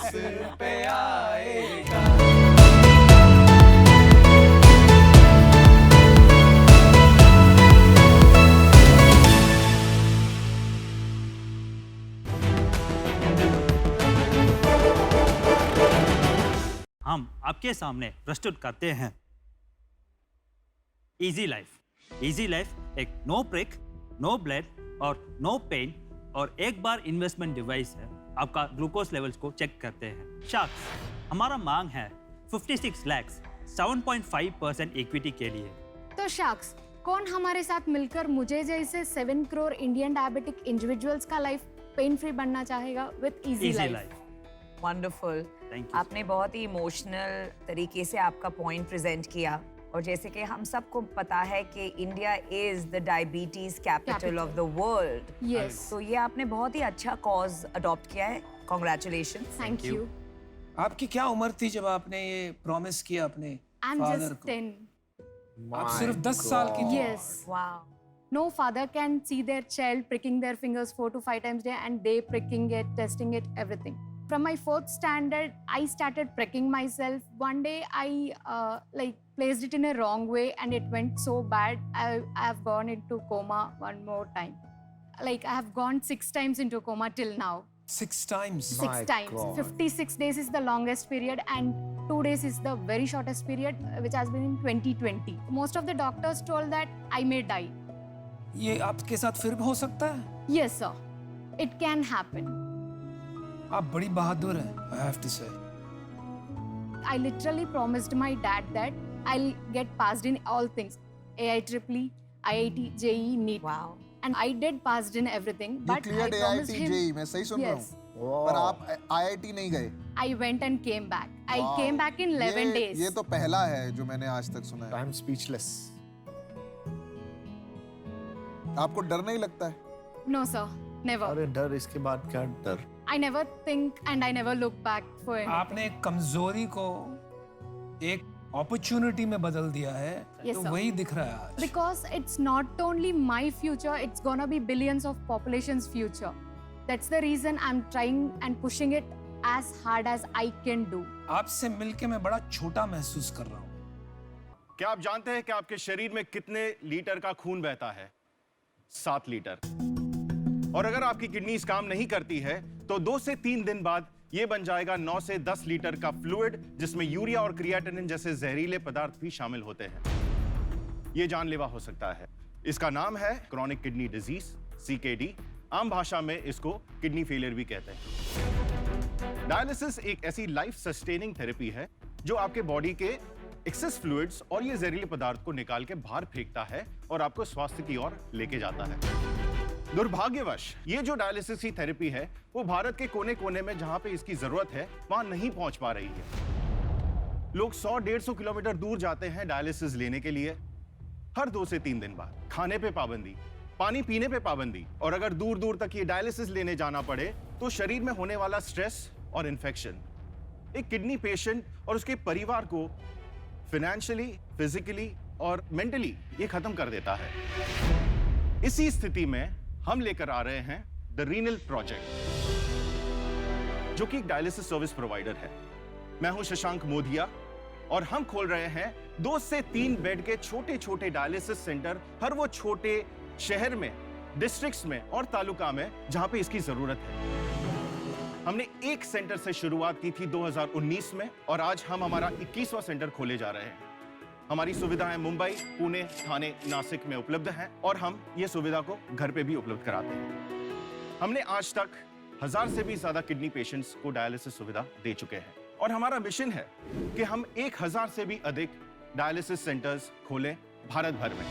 किस पे आएगा। हम आपके सामने प्रस्तुत करते हैं इजी लाइफ। इजी लाइफ एक नो प्रिक, नो ब्लड और नो पेन और एक बार इन्वेस्टमेंट डिवाइस है। आपका ग्लूकोज लेवल्स को चेक करते हैं। शार्क्स, हमारा मांग है 56 लाख 7.5% इक्विटी के लिए। तो शार्क्स, कौन हमारे साथ मिलकर मुझे जैसे 7 करोड़ इंडियन डायबिटिक इंडिविजुअल्स का लाइफ पेन फ्री बनना चाहेगा विद इजी लाइफ? वंडरफुल। आपने बहुत ही इमोशनल तरीके से आपका पॉइंट प्रेजेंट किया और जैसे कि हम सबको पता है कि India is the diabetes capital of the world. Yes, तो ये आपने बहुत ही अच्छा कॉज अडॉप्ट किया है। कांग्रेचुलेशंस। Thank you. आपकी क्या उम्र थी जब आपने ये प्रॉमिस किया अपने आई एम फादर जस्ट को? 10। आप सिर्फ 10 साल की थी? Yes. Wow. No father can see their child pricking their fingers 4 to 5 times a day and they pricking it, testing it, everything. From my 4th standard, I started pricking myself. One day, I placed it in a wrong way and it went so bad. I've gone into coma one more time. Like I have gone 6 times into coma till now. 6 times? 6 times. 56 days is the longest period and 2 days is the very shortest period, which has been in 2020. Most of the doctors told that I may die. ये आपके साथ फिर भी हो सकता है? Yes, sir. It can happen. आप बड़ी बहादुर हैं, I have to say. I literally promised my dad that I'll get passed in all things. AIEEE, IIT, JEE, NEET. Wow. And I did passed in everything. You But I cleared promised AIT him. JEE, मैं सही सुन रहा Yes. हूँ? पर आप IIT नहीं गए? I went and came back. I Wow. came back in 11 days. ये तो पहला है जो मैंने आज तक सुना है। I'm speechless. आपको डर नहीं लगता है? No, sir. Never. अरे डर, इसके बाद क्या डर? I never think and I never look back for it. आपने एक कमजोरी को एक अपॉर्चुनिटी में बदल दिया है, Yes, तो sir. वही दिख रहा है आज। Because it's not only my future, it's gonna be billions of population's future. That's the reason I'm trying and pushing it as hard as I can do. आपसे मिलके मैं बड़ा छोटा महसूस कर रहा हूँ। क्या आप जानते हैं कि आपके शरीर में कितने लीटर का खून बहता है? 7 लीटर। और अगर आपकी किडनीज काम नहीं करती है तो 2 से 3 दिन बाद यह बन जाएगा 9 से 10 लीटर का फ्लूइड, जिसमें यूरिया और क्रिएटिनिन जैसे जहरीले पदार्थ भी शामिल होते हैं। यह जानलेवा हो सकता है। इसका नाम है क्रॉनिक किडनी डिजीज, CKD। आम भाषा में इसको किडनी फेलियर भी कहते हैं। डायलिसिस एक ऐसी लाइफ सस्टेनिंग थेरेपी है जो आपके बॉडी के एक्सेस फ्लूइड्स और ये जहरीले पदार्थ को निकाल के बाहर फेंकता है और आपको स्वास्थ्य की ओर लेके जाता है। दुर्भाग्यवश ये जो डायलिसिस की थेरेपी है वो भारत के कोने कोने में जहां पे इसकी जरूरत है वहां नहीं पहुंच पा रही है। लोग 100-150 किलोमीटर दूर जाते हैं डायलिसिस लेने के लिए, हर 2 से 3 दिन बाद। खाने पे पाबंदी, पानी पीने पे पाबंदी, और अगर दूर दूर तक ये डायलिसिस लेने जाना पड़े तो शरीर में होने वाला स्ट्रेस और इन्फेक्शन एक किडनी पेशेंट और उसके परिवार को फाइनेंशियली, फिजिकली और मेंटली ये खत्म कर देता है। इसी स्थिति में हम लेकर आ रहे हैं द रीनल प्रोजेक्ट, जो कि एक डायलिसिस सर्विस प्रोवाइडर है। मैं हूं शशांक मोदिया और हम खोल रहे हैं 2 से 3 बेड के छोटे छोटे डायलिसिस सेंटर हर वो छोटे शहर में, डिस्ट्रिक्ट्स में और तालुका में जहां पे इसकी जरूरत है। हमने एक सेंटर से शुरुआत की थी 2019 में और आज हम हमारा 21वां सेंटर खोले जा रहे हैं। हमारी सुविधाएं मुंबई, पुणे, ठाणे, नासिक में उपलब्ध हैं और हम ये सुविधा को घर पे भी उपलब्ध कराते हैं। हमने आज तक 1000 से भी ज्यादा किडनी पेशेंट्स को डायलिसिस सुविधा दे चुके हैं और हमारा मिशन है कि हम 1000 से भी अधिक डायलिसिस सेंटर्स खोलें भारत भर में।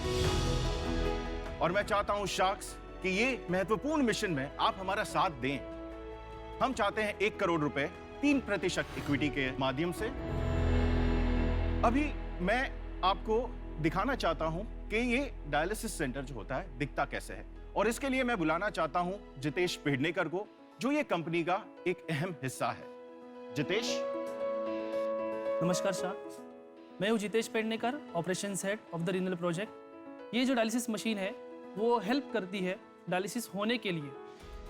और मैं चाहता हूं शार्क्स कि ये महत्वपूर्ण मिशन में आप हमारा साथ दें। हम चाहते हैं 1 करोड़ रुपए 3% इक्विटी के माध्यम से। अभी मैं आपको दिखाना चाहता हूं कि ये डायलिसिस सेंटर जो होता है दिखता कैसे है, और इसके लिए मैं बुलाना चाहता हूं जितेश पेडनेकर को, जो ये कंपनी का एक अहम हिस्सा है। जितेश। नमस्कार शार्क्स, मैं हूँ Jitesh Pednekar, operations head of the renal project. ये जो डायलिसिस मशीन है वो हेल्प करती है डायलिसिस होने के लिए,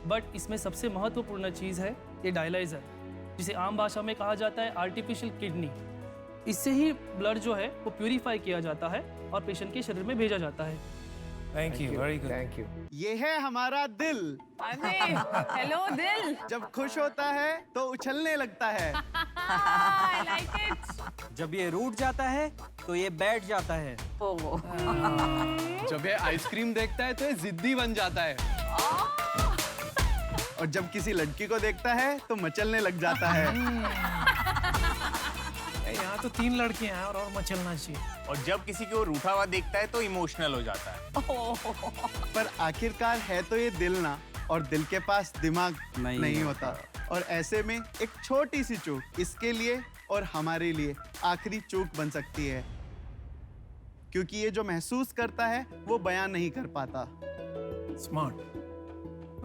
बट इसमें सबसे महत्वपूर्ण चीज़ है ये डायलाइज़र। जिसे आम भाषा में कहा जाता है आर्टिफिशियल किडनी। इससे ही ब्लड जो है वो प्यूरिफाई किया जाता है और पेशेंट के शरीर में भेजा जाता है। Thank you, very good. Thank you. ये है हमारा दिल। अरे हेलो दिल। जब खुश होता है तो उछलने लगता है। I like it. जब ये रूठ जाता है तो ये बैठ जाता है। जब ये आइसक्रीम देखता है तो ये जिद्दी बन जाता है। और जब किसी लड़की को देखता है तो मचलने लग जाता है। यहाँ तो 3 लड़कियां हैं और मचलना चाहिए। और जब किसी को रूठा हुआ देखता है तो इमोशनल हो जाता है। पर आखिरकार है तो ये दिल ना, और दिल के पास दिमाग नहीं होता। और ऐसे में एक छोटी सी चूक इसके लिए और हमारे लिए आखिरी चूक बन सकती है, क्योंकि ये जो महसूस करता है वो बयान नहीं कर पाता। स्मार्ट।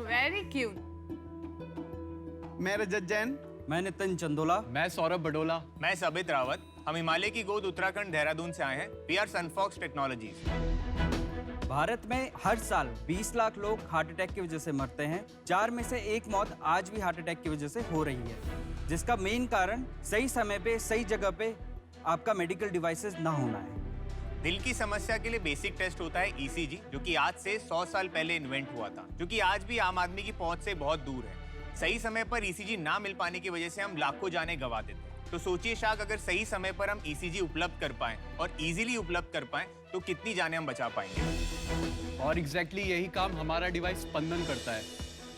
Very cute. मैं रजत जैन। मैं नितिन चंदोला। मैं सौरभ बडोला। मैं सबित रावत। हम हिमालय की गोद उत्तराखंड देहरादून से आए हैं। We are Sunfox Technologies. Bharat में हर साल 20 लाख लोग हार्ट अटैक की वजह से मरते हैं। 4 में से 1 मौत आज भी हार्ट अटैक की वजह से हो रही है, जिसका मेन कारण सही समय पे सही जगह पे आपका मेडिकल डिवाइसेस ना होना है। दिल की समस्या के लिए बेसिक टेस्ट होता है ईसीजी, जो कि आज से 100 साल पहले इन्वेंट हुआ था, जो कि आज भी आम आदमी की पहुंच से बहुत दूर है। सही समय पर ईसीजी ना मिल पाने की वजह से हम लाखों जानें गंवा देते हैं। तो सोचिए शाक, अगर सही समय पर हम ईसीजी उपलब्ध कर पाएं और इजीली उपलब्ध कर पाएं तो कितनी जानें हम बचा पाएंगे। और एग्जैक्टली यही काम हमारा डिवाइस स्पंदन करता है।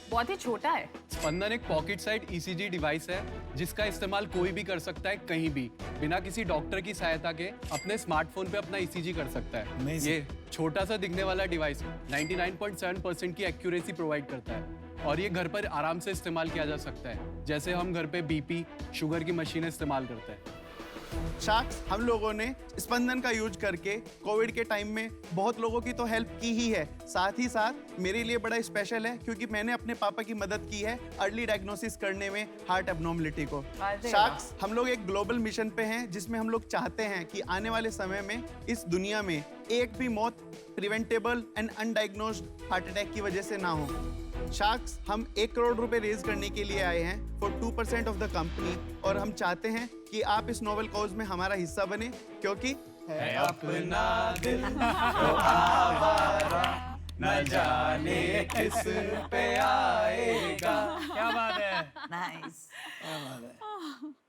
बहुत ही छोटा है। स्पंदन एक पॉकेट साइड ईसीजी डिवाइस है जिसका इस्तेमाल कोई भी कर सकता है, कहीं भी, बिना किसी डॉक्टर की सहायता के अपने स्मार्टफोन पे अपना ईसीजी कर सकता है। Amazing. ये छोटा सा दिखने वाला डिवाइस 99.7% की एक्यूरेसी प्रोवाइड करता है और ये घर पर आराम से इस्तेमाल किया जा सकता है, जैसे हम घर पे बीपी शुगर की मशीनें इस्तेमाल करते हैं। शाक्स, हम लोगों ने स्पंदन का यूज करके कोविड के टाइम में बहुत लोगों की तो हेल्प की ही है, साथ ही साथ मेरे लिए बड़ा स्पेशल है क्योंकि मैंने अपने पापा की मदद की है अर्ली डायग्नोसिस करने में हार्ट एब्नॉर्मलिटी को। शाक्स, हम लोग एक ग्लोबल मिशन पे हैं जिसमें हम लोग चाहते हैं कि आने वाले समय में इस दुनिया में एक भी मौत preventable and undiagnosed heart attack की वजह से ना हो। शार्क्स, हम 1 करोड़ रुपए रेज करने के लिए आए हैं फॉर 2% ऑफ द कंपनी, और हम चाहते हैं कि आप इस नोबल कॉज में हमारा हिस्सा बने, क्योंकि है अपना दिल तो आवारा, न जाने किस पे आएगा। क्या बात है। नाइस।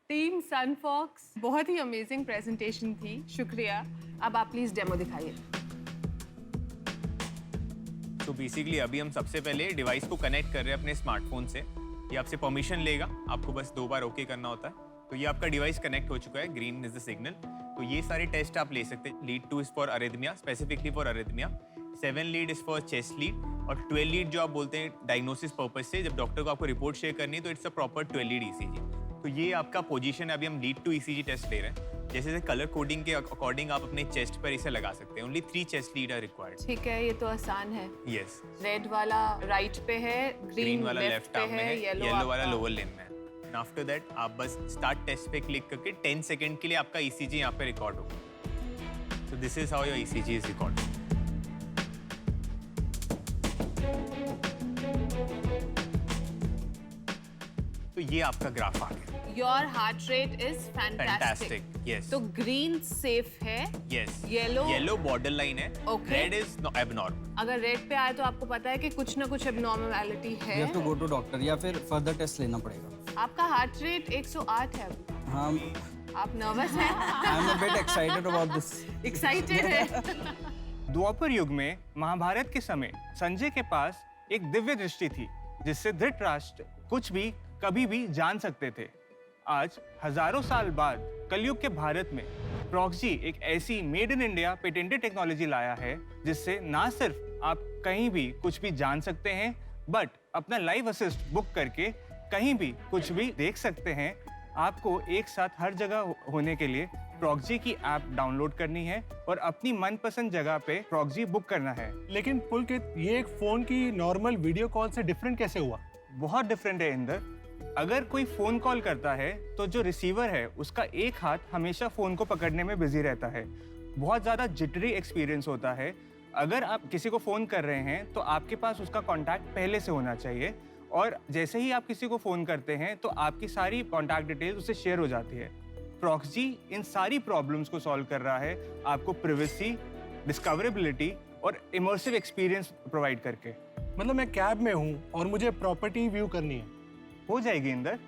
टीम सनफॉक्स, बहुत ही अमेजिंग प्रेजेंटेशन थी, शुक्रिया। अब आप प्लीज डेमो दिखाइए। तो बेसिकली अभी हम सबसे पहले डिवाइस को कनेक्ट कर रहे हैं अपने स्मार्टफोन से। ये आपसे परमिशन लेगा, आपको बस 2 बार ओके करना होता है। तो ये आपका डिवाइस कनेक्ट हो चुका है, ग्रीन इज द सिग्नल। तो ये सारे टेस्ट आप ले सकते हैं। Lead 2 is for arrhythmia, specifically for arrhythmia. 7 lead is for chest lead, और 12 लीड जो आप बोलते हैं डायग्नोसिस पर्पज से, जब डॉक्टर को आपको रिपोर्ट शेयर करनी है तो it's a proper 12 lead ECG. तो ये आपका पोजीशन है। अभी हम लीड 2 ईसीजी टेस्ट ले रहे हैं। जैसे कलर कोडिंग के अकॉर्डिंग आप अपने चेस्ट पर इसे लगा सकते हैं। Only 3 chest lead are required. ठीक है, ये तो आसान है। यस। रेड वाला राइट पे है, ग्रीन वाला लेफ्ट आर्म में है, येलो वाला लोअर लिम्ब में है। आफ्टर दैट आप बस स्टार्ट टेस्ट पे क्लिक करके 10 सेकंड के लिए आपका ईसीजी यहाँ पे रिकॉर्ड होगा। So this is how your ECG is recorded. तो ये आपका ग्राफ आ गया। Your heart rate is fantastic. Fantastic, yes. तो ग्रीन सेफ है, yes. Yellow yellow border line है, Okay. Red is abnormal. अगर रेड पे आए तो आपको पता है कि कुछ ना कुछ एबनॉर्मलिटी है। You have to go to doctor या फिर फर्दर टेस्ट लेना पड़ेगा। आपका हार्ट रेट 108 है अभी। हाँ, आप नर्वस हैं? I am a bit excited about this. Excited है। द्वापर युग में महाभारत के समय संजय के पास एक दिव्य दृष्टि थी जिससे धृतराष्ट्र कुछ भी कभी भी जान सकते थे। आज हजारों साल बाद कलयुग के भारत में प्रॉक्सी एक ऐसी made in India patented technology लाया है जिससे ना सिर्फ आप कहीं भी कुछ भी जान सकते हैं, बट अपना लाइव असिस्ट बुक करके कहीं भी कुछ भी देख सकते हैं। आपको एक साथ हर जगह होने के लिए प्रॉक्सी की ऐप डाउनलोड करनी है और अपनी मनपसंद जगह पे प्रॉक्सी बुक करना है। लेकिन पुलकित, ये एक फोन की नॉर्मल वीडियो कॉल से डिफरेंट कैसे हुआ? बहुत डिफरेंट है इंदर। अगर कोई फोन कॉल करता है तो जो रिसीवर है उसका एक हाथ हमेशा फोन को पकड़ने में बिजी रहता है। बहुत ज़्यादा जिटरी एक्सपीरियंस होता है। अगर आप किसी को फ़ोन कर रहे हैं तो आपके पास उसका कॉन्टैक्ट पहले से होना चाहिए और जैसे ही आप किसी को फ़ोन करते हैं तो आपकी सारी कॉन्टैक्ट डिटेल्स उससे शेयर हो जाती है। प्रॉक्सी इन सारी प्रॉब्लम्स को सॉल्व कर रहा है, आपको प्रिवेसी, डिस्कवरेबिलिटी और इमर्सिव एक्सपीरियंस प्रोवाइड करके। मतलब मैं कैब में हूँ और मुझे प्रॉपर्टी व्यू करनी है, हो जाएगी इंदर।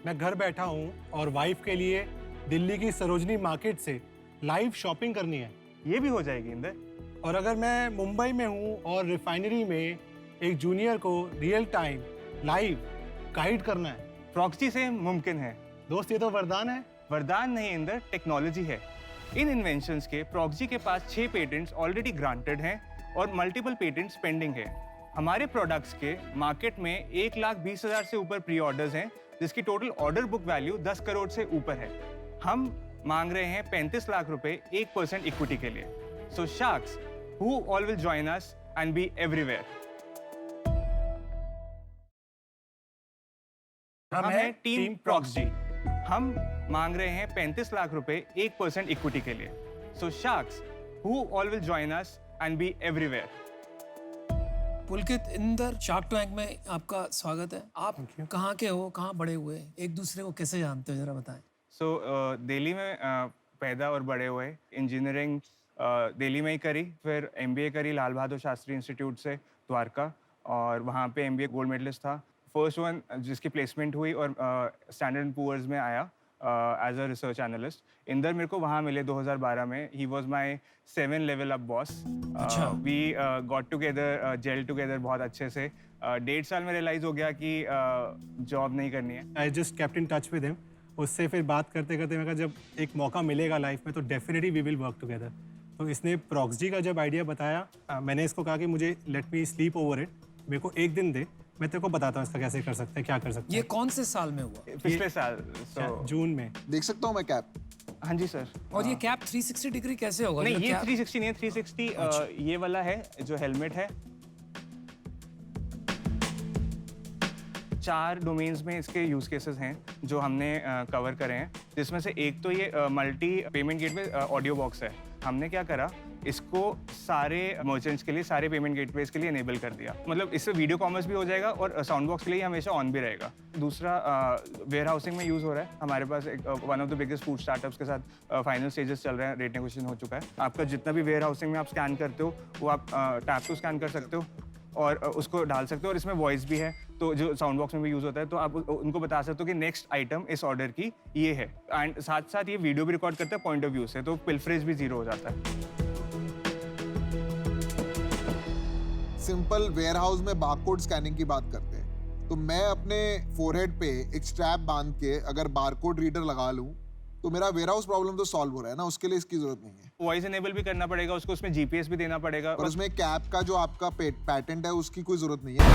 मैं घर बैठा हूँ और वाइफ के लिए दिल्ली की सरोजनी मार्केट से लाइव शॉपिंग करनी है, ये भी हो जाएगी इंदर। और अगर मैं मुंबई में हूँ और रिफाइनरी में एक जूनियर को रियल टाइम लाइव गाइड करना है, प्रॉक्सी से मुमकिन है। दोस्त ये तो वरदान है। वरदान नहीं इंदर, टेक्नोलॉजी है। इन इन्वेंशंस के प्रॉक्सी के पास 6 पेटेंट्स ऑलरेडी ग्रांटेड हैं और मल्टीपल पेटेंट्स पेंडिंग है। हमारे प्रोडक्ट्स के मार्केट में 1,20,000 से ऊपर प्री ऑर्डर्स हैं, जिसकी total order book value 10 crore से ऊपर है। हम मांग रहे हैं 35 लाख रुपए 1% इक्विटी के लिए। So sharks, who all will join us and be everywhere. हम हैं टीम प्रॉक्सी। हम मांग रहे हैं 35 लाख रुपए 1% इक्विटी के लिए। So sharks, who all will join us and be everywhere. Pulkit, Inder, shark tank में आपका स्वागत है। आप कहाँ के हो, कहाँ बड़े हुए, एक दूसरे को कैसे जानते हो, जरा बताएं। सो दिल्ली में पैदा और बड़े हुए। इंजीनियरिंग दिल्ली में ही करी, फिर MBA करी लाल बहादुर शास्त्री इंस्टीट्यूट से द्वारका, और वहाँ पे MBA गोल्ड मेडलिस्ट था। फर्स्ट वन जिसकी प्लेसमेंट हुई और स्टैंडर्ड एंड पुअर्स में आया as a research analyst. Inder मेरे को वहाँ मिले 2012 में। He was my 7 level up boss. We got together, gel together बहुत अच्छे से। 1.5 साल में रियलाइज हो गया कि जॉब नहीं करनी है। I just kept in touch with him. उससे फिर बात करते करते मैं कहा जब एक मौका मिलेगा लाइफ में तो definitely we will work together. तो इसने प्रॉक्सी का जब आइडिया बताया, मैंने इसको कहा कि मुझे let me sleep over it, मेरे को एक दिन दे, मैं तेरे को बताता हूँ इसका कैसे कर सकते हैं, क्या कर सकते हैं। ये कौन से साल में हुआ? पिछले साल, जून में। देख सकता हूँ मैं कैप? हाँ जी सर। और ये कैप 360 डिग्री कैसे होगा? नहीं, ये 360 नहीं है। 360 ये वाला है जो हेलमेट है। 4 डोमेन्स में इसके यूज केसेस हैं जो हमने कवर करे हैं, जिसमें से एक तो ये multi payment gateway audio box है। हमने क्या करा, इसको सारे मर्चेंट्स के लिए, सारे पेमेंट गेटवेज के लिए इनेबल कर दिया। मतलब इससे वीडियो कॉमर्स भी हो जाएगा और साउंड बॉक्स के लिए हमेशा ऑन भी रहेगा। दूसरा वेयर हाउसिंग में यूज़ हो रहा है। हमारे पास एक one of the biggest food startups के साथ फाइनल स्टेजेस चल रहे हैं, रेट नेगोशिएशन हो चुका है। आपका जितना भी वेयर हाउसिंग में आप स्कैन करते हो वो आप टैप टू स्कैन कर सकते हो और उसको डाल सकते हो। और इसमें वॉइस भी है, तो जो साउंड बॉक्स में भी यूज़ होता है, तो आप उनको बता सकते हो कि नेक्स्ट आइटम इस ऑर्डर की ये है। एंड साथ साथ ये वीडियो भी रिकॉर्ड करता है पॉइंट ऑफ व्यू से, तो पिल्फरेज भी 0 हो जाता है। सिंपल वेयरहाउस में बारकोड स्कैनिंग की बात करते हैं, तो मैं अपने फोरहेड पे एक स्ट्रैप बांध के अगर बारकोड रीडर लगा लूं तो मेरा वेयरहाउस प्रॉब्लम तो सॉल्व हो रहा है ना। उसके लिए इसकी जरूरत नहीं है। वॉइस इनेबल भी करना पड़ेगा उसको, उसमें GPS भी देना पड़ेगा। और उसमें कैप का जो आपका पैटेंट है उसकी कोई जरूरत नहीं है।